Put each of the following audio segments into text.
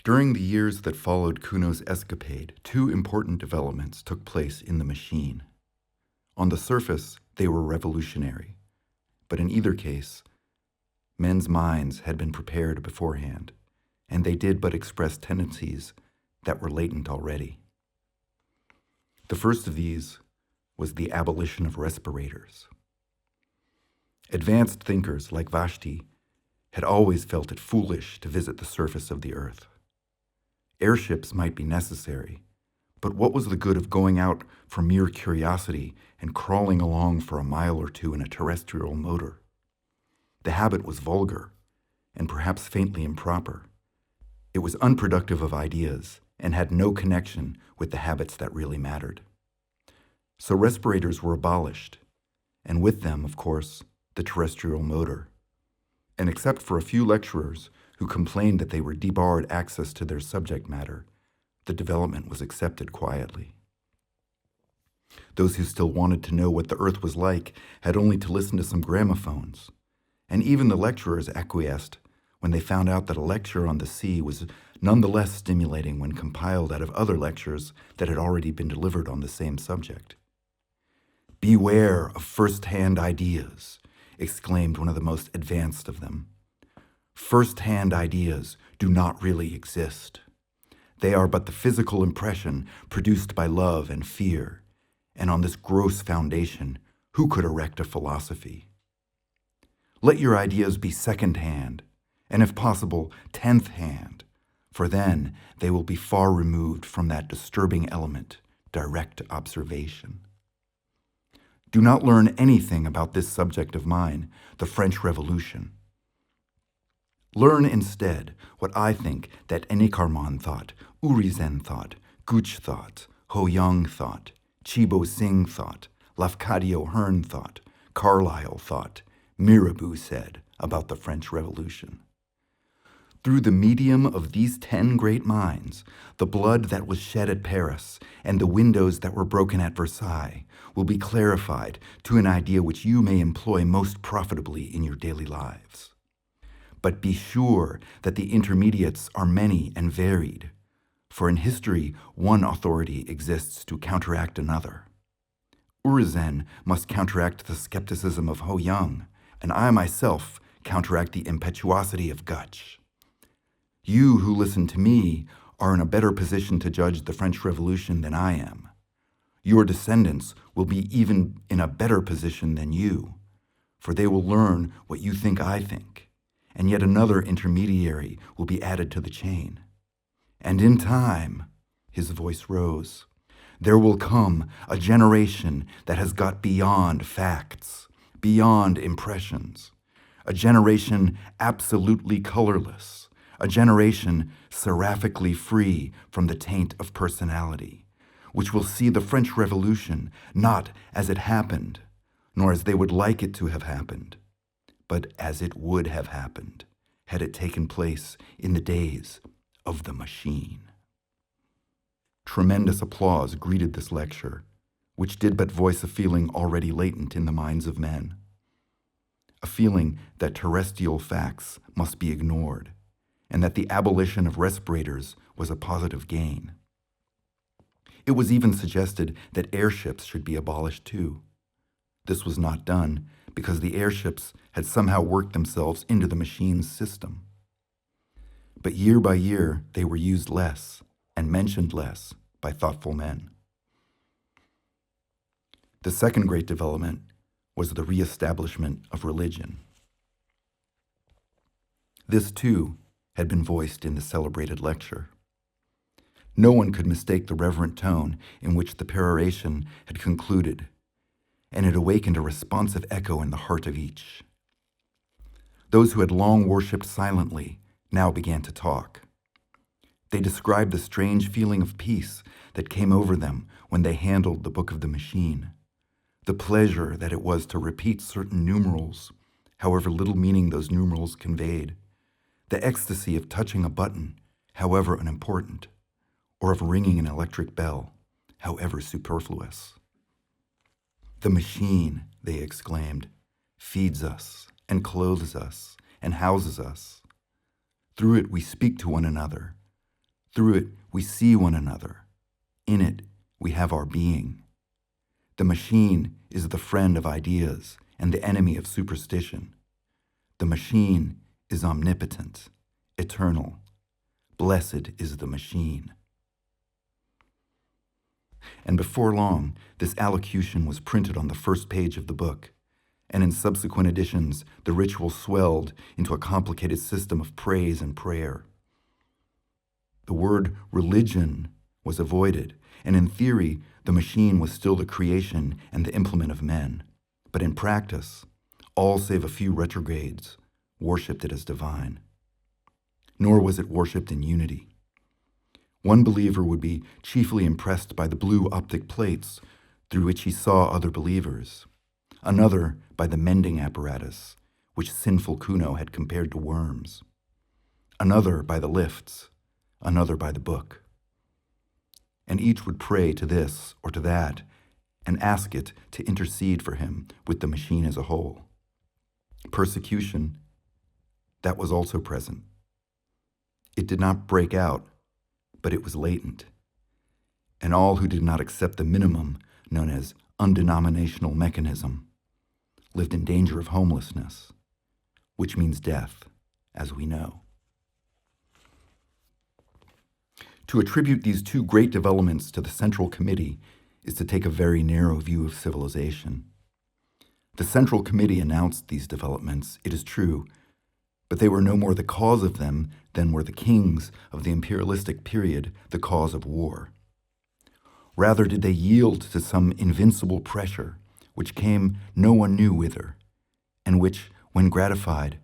During the years that followed Kuno's escapade, two important developments took place in the machine. On the surface, they were revolutionary, but in either case, men's minds had been prepared beforehand, and they did but express tendencies that were latent already. The first of these was the abolition of respirators. Advanced thinkers like Vashti had always felt it foolish to visit the surface of the earth. Airships might be necessary, but what was the good of going out for mere curiosity and crawling along for a mile or two in a terrestrial motor? The habit was vulgar and perhaps faintly improper. It was unproductive of ideas and had no connection with the habits that really mattered. So respirators were abolished, and with them, of course, the terrestrial motor. And except for a few lecturers who complained that they were debarred access to their subject matter, the development was accepted quietly. Those who still wanted to know what the earth was like had only to listen to some gramophones, and even the lecturers acquiesced when they found out that a lecture on the sea was nonetheless stimulating when compiled out of other lectures that had already been delivered on the same subject. "Beware of first-hand ideas," exclaimed one of the most advanced of them. "First-hand ideas do not really exist. They are but the physical impression produced by love and fear, and on this gross foundation, who could erect a philosophy? Let your ideas be second-hand, and if possible, 10th-hand, for then they will be far removed from that disturbing element, direct observation. Do not learn anything about this subject of mine, the French Revolution. Learn instead what I think that Enikarman thought, Urizen thought, Gooch thought, Ho Young thought, Chibo Singh thought, Lafcadio Hearn thought, Carlyle thought, Mirabeau said about the French Revolution. Through the medium of these 10 great minds, the blood that was shed at Paris and the windows that were broken at Versailles will be clarified to an idea which you may employ most profitably in your daily lives. But be sure that the intermediates are many and varied, for in history one authority exists to counteract another. Urizen must counteract the skepticism of Ho Young, and I myself counteract the impetuosity of Gutch. You who listen to me are in a better position to judge the French Revolution than I am. Your descendants will be even in a better position than you, for they will learn what you think I think, and yet another intermediary will be added to the chain. And in time," his voice rose, "there will come a generation that has got beyond facts, beyond impressions, a generation absolutely colorless, a generation seraphically free from the taint of personality, which will see the French Revolution not as it happened, nor as they would like it to have happened, but as it would have happened had it taken place in the days of the machine." Tremendous applause greeted this lecture, which did but voice a feeling already latent in the minds of men, a feeling that terrestrial facts must be ignored, and that the abolition of respirators was a positive gain. It was even suggested that airships should be abolished too. This was not done because the airships had somehow worked themselves into the machine's system. But year by year, they were used less and mentioned less by thoughtful men. The second great development was the reestablishment of religion. This, too, had been voiced in the celebrated lecture. No one could mistake the reverent tone in which the peroration had concluded, and it awakened a responsive echo in the heart of each. Those who had long worshipped silently now began to talk. They described the strange feeling of peace that came over them when they handled the Book of the Machine, the pleasure that it was to repeat certain numerals, however little meaning those numerals conveyed, the ecstasy of touching a button, however unimportant, or of ringing an electric bell, however superfluous. "The machine," they exclaimed, "feeds us and clothes us and houses us. Through it we speak to one another, Through it, we see one another. In it, we have our being. The machine is the friend of ideas and the enemy of superstition. The machine is omnipotent, eternal. Blessed is the machine. And before long, this allocution was printed on the first page of the book, and in subsequent editions, the ritual swelled into a complicated system of praise and prayer. The word religion was avoided, and in theory, the machine was still the creation and the implement of men. But in practice, all save a few retrogrades worshipped it as divine. Nor was it worshipped in unity. One believer would be chiefly impressed by the blue optic plates through which he saw other believers, another by the mending apparatus, which sinful Kuno had compared to worms, another by the lifts, another by the book. And each would pray to this or to that and ask it to intercede for him with the machine as a whole. Persecution, that was also present. It did not break out, but it was latent. And all who did not accept the minimum known as undenominational mechanism lived in danger of homelessness, which means death, as we know. To attribute these two great developments to the Central Committee is to take a very narrow view of civilization. The Central Committee announced these developments, it is true, but they were no more the cause of them than were the kings of the imperialistic period the cause of war. Rather did they yield to some invincible pressure, which came no one knew whither, and which, when gratified,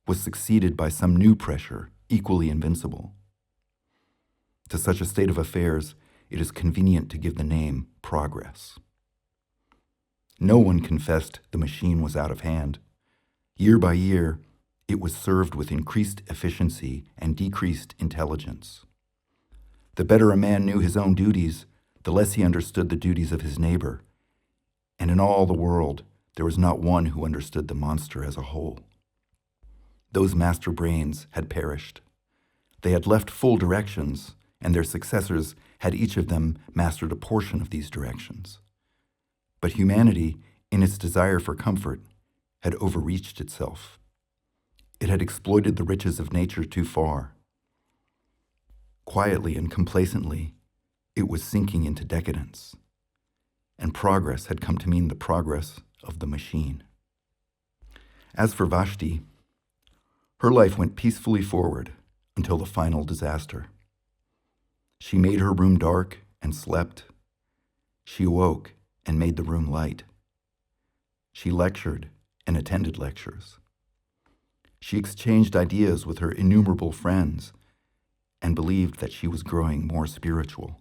was succeeded by some new pressure equally invincible. To such a state of affairs, it is convenient to give the name progress. No one confessed the machine was out of hand. Year by year, it was served with increased efficiency and decreased intelligence. The better a man knew his own duties, the less he understood the duties of his neighbor. And in all the world, there was not one who understood the monster as a whole. Those master brains had perished. They had left full directions, and their successors had each of them mastered a portion of these directions. But humanity, in its desire for comfort, had overreached itself. It had exploited the riches of nature too far. Quietly and complacently, it was sinking into decadence, and progress had come to mean the progress of the machine. As for Vashti, her life went peacefully forward until the final disaster. She made her room dark and slept. She awoke and made the room light. She lectured and attended lectures. She exchanged ideas with her innumerable friends and believed that she was growing more spiritual.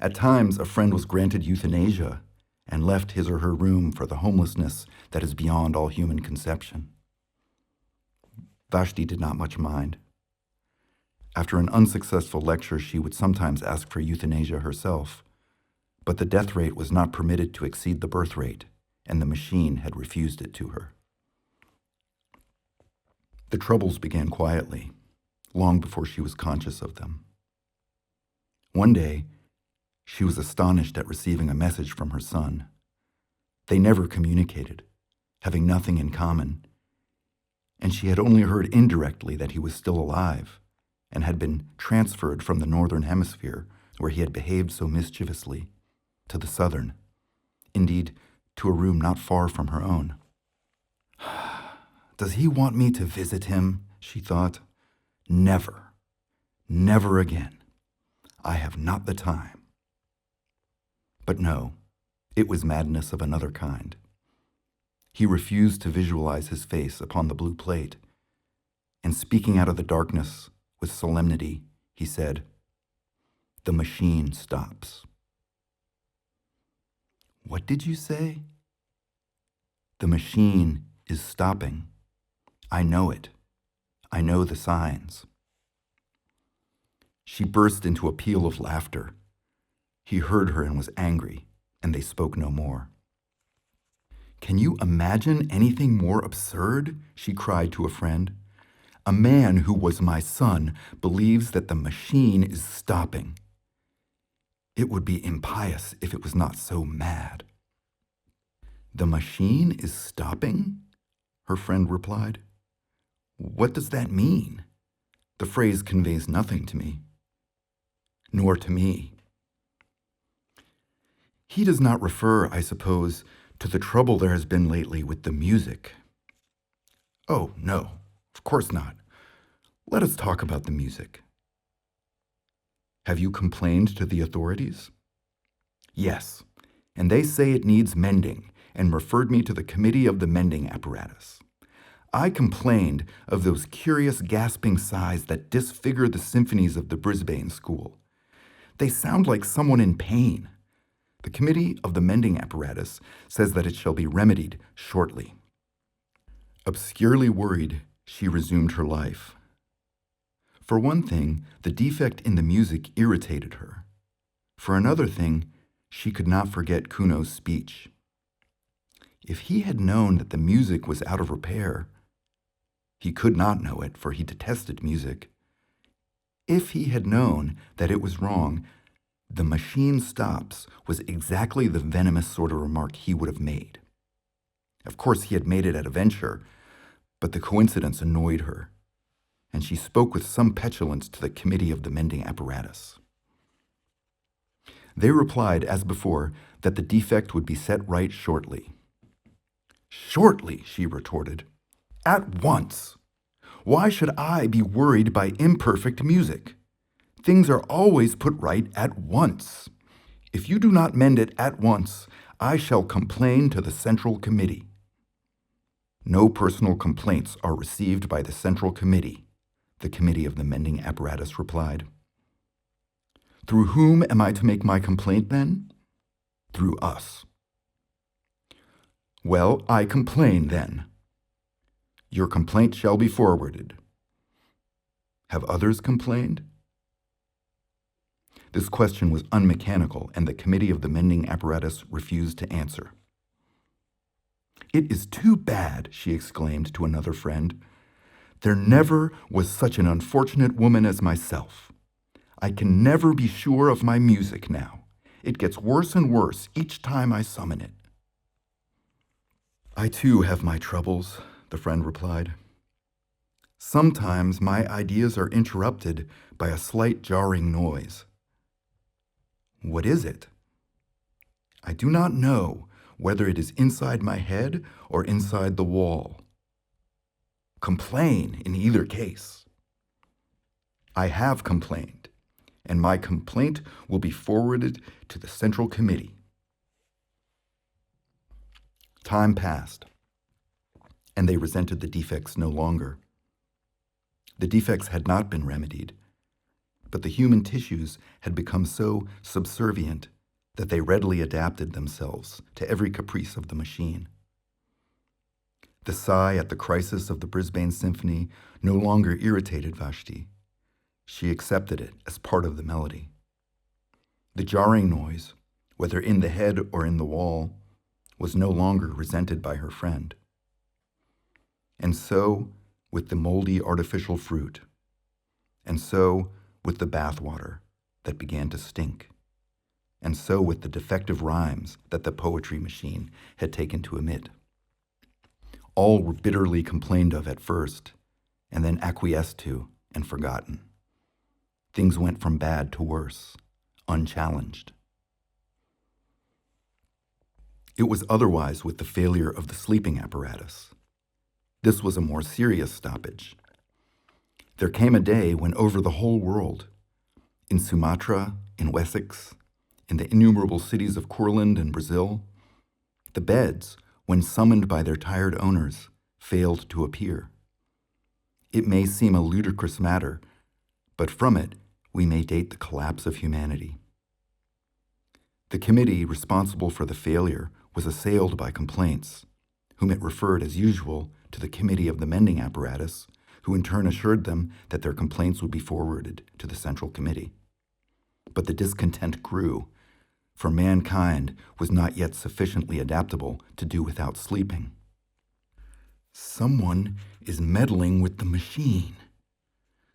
At times, a friend was granted euthanasia and left his or her room for the homelessness that is beyond all human conception. Vashti did not much mind. After an unsuccessful lecture, she would sometimes ask for euthanasia herself, but the death rate was not permitted to exceed the birth rate, and the machine had refused it to her. The troubles began quietly, long before she was conscious of them. One day, she was astonished at receiving a message from her son. They never communicated, having nothing in common, and she had only heard indirectly that he was still alive and had been transferred from the northern hemisphere, where he had behaved so mischievously, to the southern, indeed, to a room not far from her own. Does he want me to visit him? She thought. Never, never again. I have not the time. But no, it was madness of another kind. He refused to visualize his face upon the blue plate, and speaking out of the darkness with solemnity, he said, "The machine stops." What did you say? The machine is stopping. I know it. I know the signs. She burst into a peal of laughter. He heard her and was angry, and they spoke no more. Can you imagine anything more absurd? She cried to a friend. A man who was my son believes that the machine is stopping. It would be impious if it was not so mad. The machine is stopping? Her friend replied. What does that mean? The phrase conveys nothing to me. Nor to me. He does not refer, I suppose, to the trouble there has been lately with the music. Oh, no, of course not. Let us talk about the music. Have you complained to the authorities? Yes, and they say it needs mending and referred me to the committee of the mending apparatus. I complained of those curious gasping sighs that disfigure the symphonies of the Brisbane school. They sound like someone in pain. The committee of the mending apparatus says that it shall be remedied shortly. Obscurely worried, she resumed her life. For one thing, the defect in the music irritated her. For another thing, she could not forget Kuno's speech. If he had known that the music was out of repair, he could not know it, for he detested music. If he had known that it was wrong, the machine stops was exactly the venomous sort of remark he would have made. Of course, he had made it at a venture, but the coincidence annoyed her, and she spoke with some petulance to the committee of the mending apparatus. They replied, as before, that the defect would be set right shortly. Shortly, she retorted. At once. Why should I be worried by imperfect music? Things are always put right at once. If you do not mend it at once, I shall complain to the Central Committee. No personal complaints are received by the Central Committee, the committee of the mending apparatus replied. Through whom am I to make my complaint then? Through us. Well, I complain then. Your complaint shall be forwarded. Have others complained? This question was unmechanical, and the committee of the mending apparatus refused to answer. It is too bad, she exclaimed to another friend. There never was such an unfortunate woman as myself. I can never be sure of my music now. It gets worse and worse each time I summon it. I too have my troubles, the friend replied. Sometimes my ideas are interrupted by a slight jarring noise. What is it? I do not know whether it is inside my head or inside the wall. Complain in either case. I have complained, and my complaint will be forwarded to the Central Committee. Time passed, and they resented the defects no longer. The defects had not been remedied, but the human tissues had become so subservient that they readily adapted themselves to every caprice of the machine. The sigh at the crisis of the Brisbane Symphony no longer irritated Vashti. She accepted it as part of the melody. The jarring noise, whether in the head or in the wall, was no longer resented by her friend. And so with the moldy artificial fruit, and so with the bathwater that began to stink, and so with the defective rhymes that the poetry machine had taken to emit. All were bitterly complained of at first, and then acquiesced to and forgotten. Things went from bad to worse, unchallenged. It was otherwise with the failure of the sleeping apparatus. This was a more serious stoppage. There came a day when over the whole world, in Sumatra, in Wessex, in the innumerable cities of Courland and Brazil, the beds, when summoned by their tired owners, failed to appear. It may seem a ludicrous matter, but from it we may date the collapse of humanity. The committee responsible for the failure was assailed by complaints, whom it referred as usual to the committee of the mending apparatus, who in turn assured them that their complaints would be forwarded to the Central Committee. But the discontent grew, for mankind was not yet sufficiently adaptable to do without sleeping. Someone is meddling with the machine.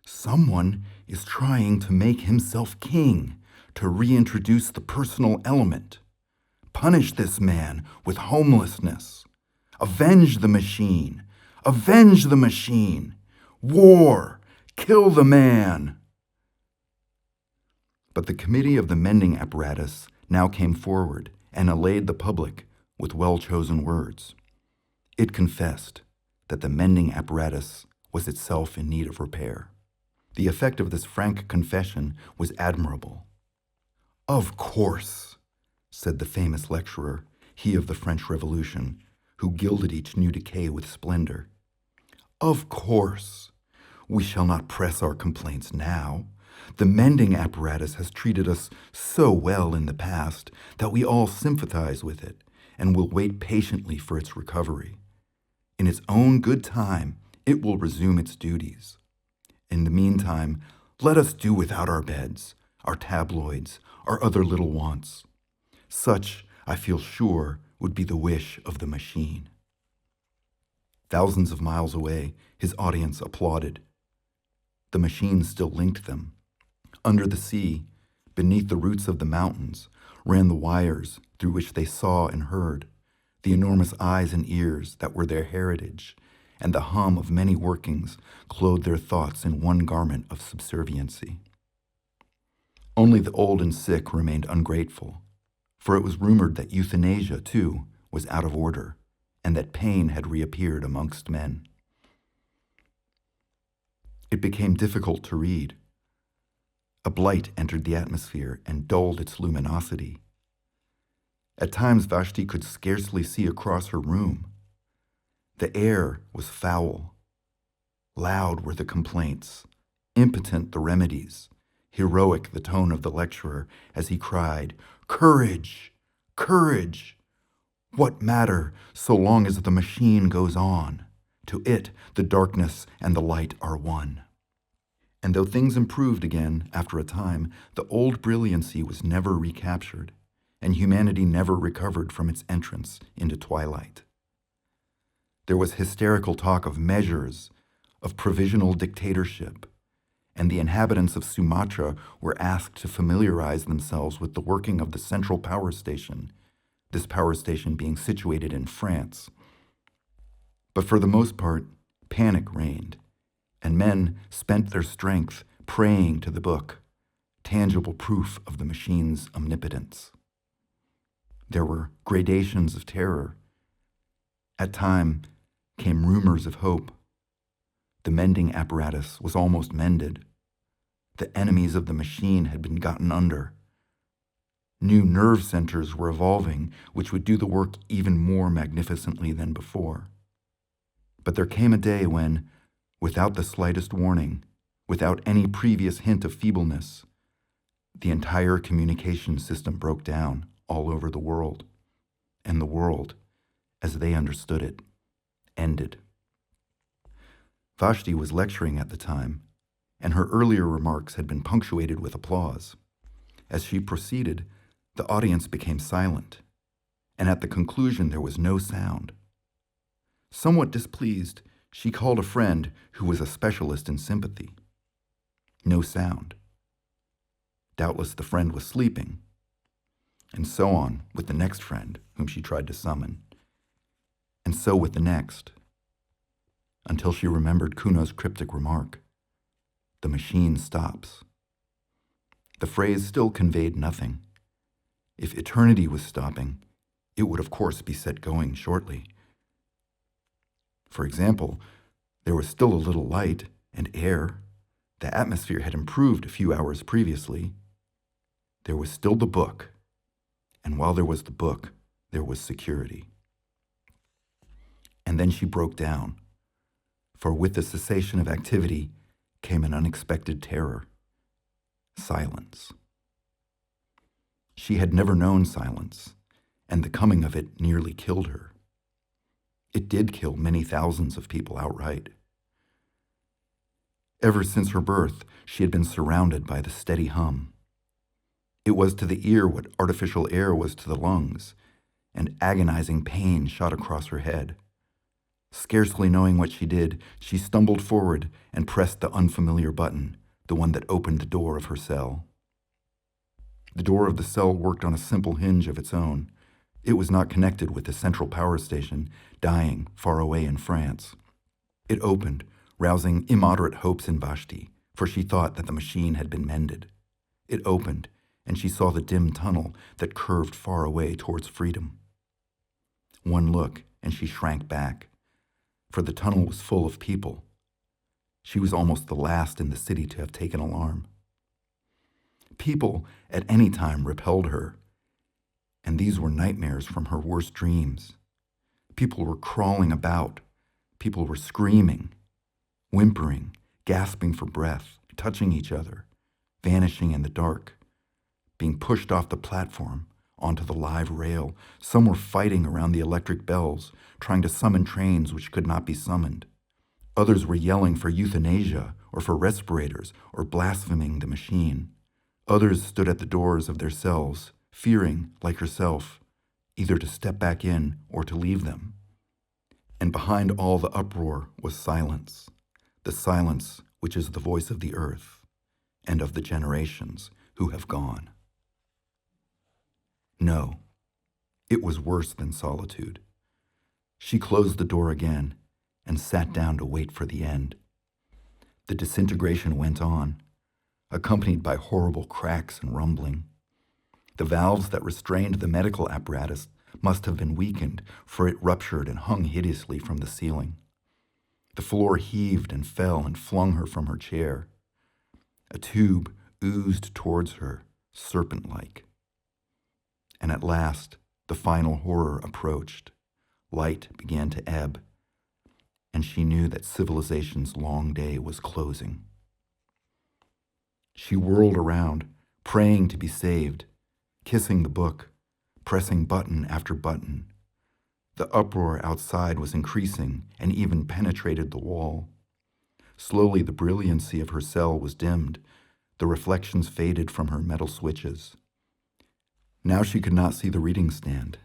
Someone is trying to make himself king, to reintroduce the personal element. Punish this man with homelessness. Avenge the machine. Avenge the machine. War. Kill the man. But the committee of the mending apparatus now came forward and allayed the public with well-chosen words. It confessed that the mending apparatus was itself in need of repair. The effect of this frank confession was admirable. "Of course," said the famous lecturer, he of the French Revolution, who gilded each new decay with splendor. "Of course, we shall not press our complaints now. The mending apparatus has treated us so well in the past that we all sympathize with it and will wait patiently for its recovery. In its own good time, it will resume its duties. In the meantime, let us do without our beds, our tabloids, our other little wants. Such, I feel sure, would be the wish of the machine." Thousands of miles away, his audience applauded. The machine still linked them. Under the sea, beneath the roots of the mountains, ran the wires through which they saw and heard, the enormous eyes and ears that were their heritage, and the hum of many workings clothed their thoughts in one garment of subserviency. Only the old and sick remained ungrateful, for it was rumored that euthanasia, too, was out of order, and that pain had reappeared amongst men. It became difficult to read. A blight entered the atmosphere and dulled its luminosity. At times Vashti could scarcely see across her room. The air was foul. Loud were the complaints, impotent the remedies, heroic the tone of the lecturer as he cried, "Courage! Courage! What matter so long as the machine goes on? To it the darkness and the light are one." And though things improved again after a time, the old brilliancy was never recaptured, and humanity never recovered from its entrance into twilight. There was hysterical talk of measures, of provisional dictatorship, and the inhabitants of Sumatra were asked to familiarize themselves with the working of the central power station, this power station being situated in France. But for the most part, panic reigned, and men spent their strength praying to the book, tangible proof of the machine's omnipotence. There were gradations of terror. At times came rumors of hope. The mending apparatus was almost mended. The enemies of the machine had been gotten under. New nerve centers were evolving, which would do the work even more magnificently than before. But there came a day when, without the slightest warning, without any previous hint of feebleness, the entire communication system broke down all over the world, and the world, as they understood it, ended. Vashti was lecturing at the time, and her earlier remarks had been punctuated with applause. As she proceeded, the audience became silent, and at the conclusion there was no sound. Somewhat displeased, she called a friend who was a specialist in sympathy. No sound. Doubtless the friend was sleeping. And so on with the next friend whom she tried to summon. And so with the next. Until she remembered Kuno's cryptic remark, "The machine stops." The phrase still conveyed nothing. If eternity was stopping, it would of course be set going shortly. For example, there was still a little light and air. The atmosphere had improved a few hours previously. There was still the book, and while there was the book, there was security. And then she broke down, for with the cessation of activity came an unexpected terror: silence. She had never known silence, and the coming of it nearly killed her. It did kill many thousands of people outright. Ever since her birth, she had been surrounded by the steady hum. It was to the ear what artificial air was to the lungs, and agonizing pain shot across her head. Scarcely knowing what she did, she stumbled forward and pressed the unfamiliar button, the one that opened the door of her cell. The door of the cell worked on a simple hinge of its own. It was not connected with the central power station, dying far away in France. It opened, rousing immoderate hopes in Vashti, for she thought that the machine had been mended. It opened, and she saw the dim tunnel that curved far away towards freedom. One look, and she shrank back, for the tunnel was full of people. She was almost the last in the city to have taken alarm. People at any time repelled her, and these were nightmares from her worst dreams. People were crawling about. People were screaming, whimpering, gasping for breath, touching each other, vanishing in the dark, being pushed off the platform onto the live rail. Some were fighting around the electric bells, trying to summon trains which could not be summoned. Others were yelling for euthanasia or for respirators or blaspheming the machine. Others stood at the doors of their cells, fearing, like herself, either to step back in or to leave them. And behind all the uproar was silence, the silence which is the voice of the earth and of the generations who have gone. No, it was worse than solitude. She closed the door again and sat down to wait for the end. The disintegration went on, accompanied by horrible cracks and rumbling. The valves that restrained the medical apparatus must have been weakened, for it ruptured and hung hideously from the ceiling. The floor heaved and fell and flung her from her chair. A tube oozed towards her, serpent-like. And at last, the final horror approached. Light began to ebb, and she knew that civilization's long day was closing. She whirled around, praying to be saved, kissing the book, pressing button after button. The uproar outside was increasing and even penetrated the wall. Slowly, the brilliancy of her cell was dimmed. The reflections faded from her metal switches. Now she could not see the reading stand.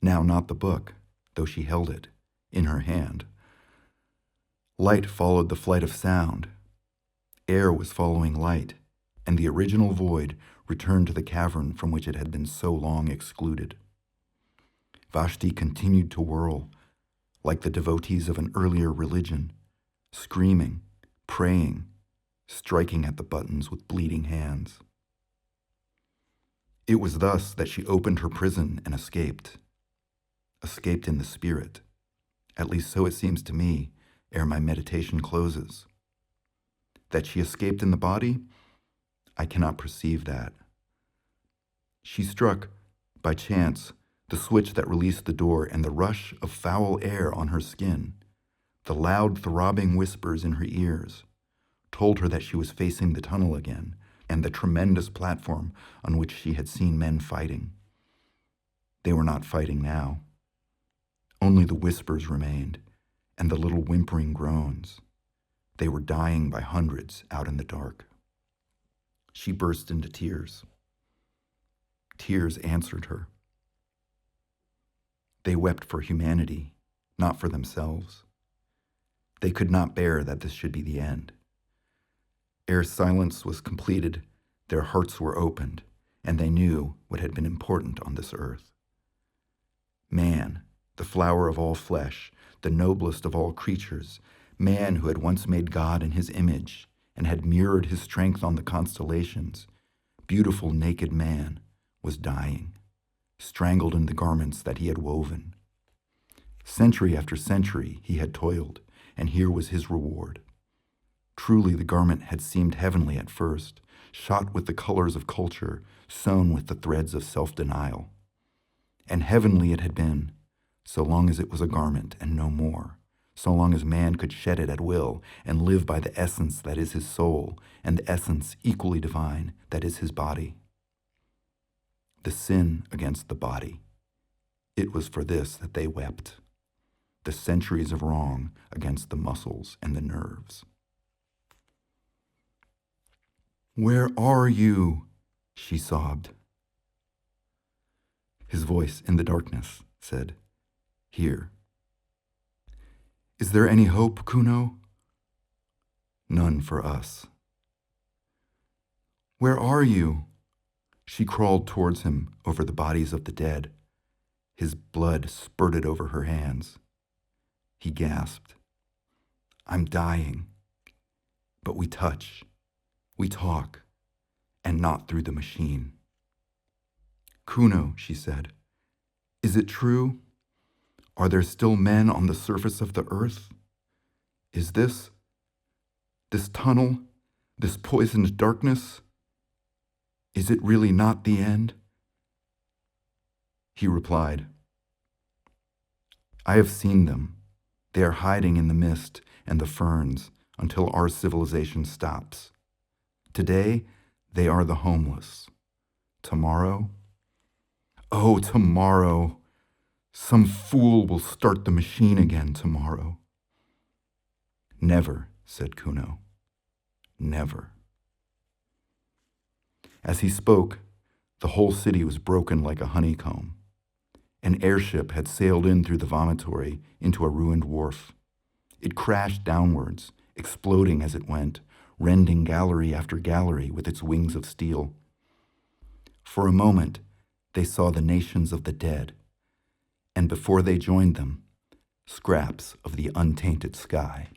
Now not the book, though she held it in her hand. Light followed the flight of sound. Air was following light, and the original void returned to the cavern from which it had been so long excluded. Vashti continued to whirl, like the devotees of an earlier religion, screaming, praying, striking at the buttons with bleeding hands. It was thus that she opened her prison and escaped in the spirit. At least so it seems to me, ere my meditation closes. That she escaped in the body, I cannot perceive that. She struck, by chance, the switch that released the door, and the rush of foul air on her skin, the loud throbbing whispers in her ears, told her that she was facing the tunnel again, and the tremendous platform on which she had seen men fighting. They were not fighting now. Only the whispers remained, and the little whimpering groans. They were dying by hundreds out in the dark. She burst into tears. Tears answered her. They wept for humanity, not for themselves. They could not bear that this should be the end. Ere silence was completed, their hearts were opened, and they knew what had been important on this earth. Man, the flower of all flesh, the noblest of all creatures, man who had once made God in his image and had mirrored his strength on the constellations, beautiful naked man, was dying, strangled in the garments that he had woven. Century after century he had toiled, and here was his reward. Truly the garment had seemed heavenly at first, shot with the colors of culture, sewn with the threads of self-denial. And heavenly it had been, so long as it was a garment and no more, so long as man could shed it at will and live by the essence that is his soul and the essence equally divine that is his body. The sin against the body. It was for this that they wept. The centuries of wrong against the muscles and the nerves. "Where are you?" she sobbed. His voice in the darkness said, "Here." Is there any hope, Kuno? None for us. Where are you? She crawled towards him over the bodies of the dead. His blood spurted over her hands. He gasped. I'm dying. But we touch, we talk, and not through the machine. Kuno, she said, is it true? Are there still men on the surface of the earth? Is this tunnel, this poisoned darkness, is it really not the end? He replied, I have seen them. They are hiding in the mist and the ferns until our civilization stops. Today, they are the homeless. Tomorrow, oh, tomorrow, some fool will start the machine again tomorrow. Never, said Kuno. Never. As he spoke, the whole city was broken like a honeycomb. An airship had sailed in through the vomitory into a ruined wharf. It crashed downwards, exploding as it went, rending gallery after gallery with its wings of steel. For a moment, they saw the nations of the dead, and before they joined them, scraps of the untainted sky.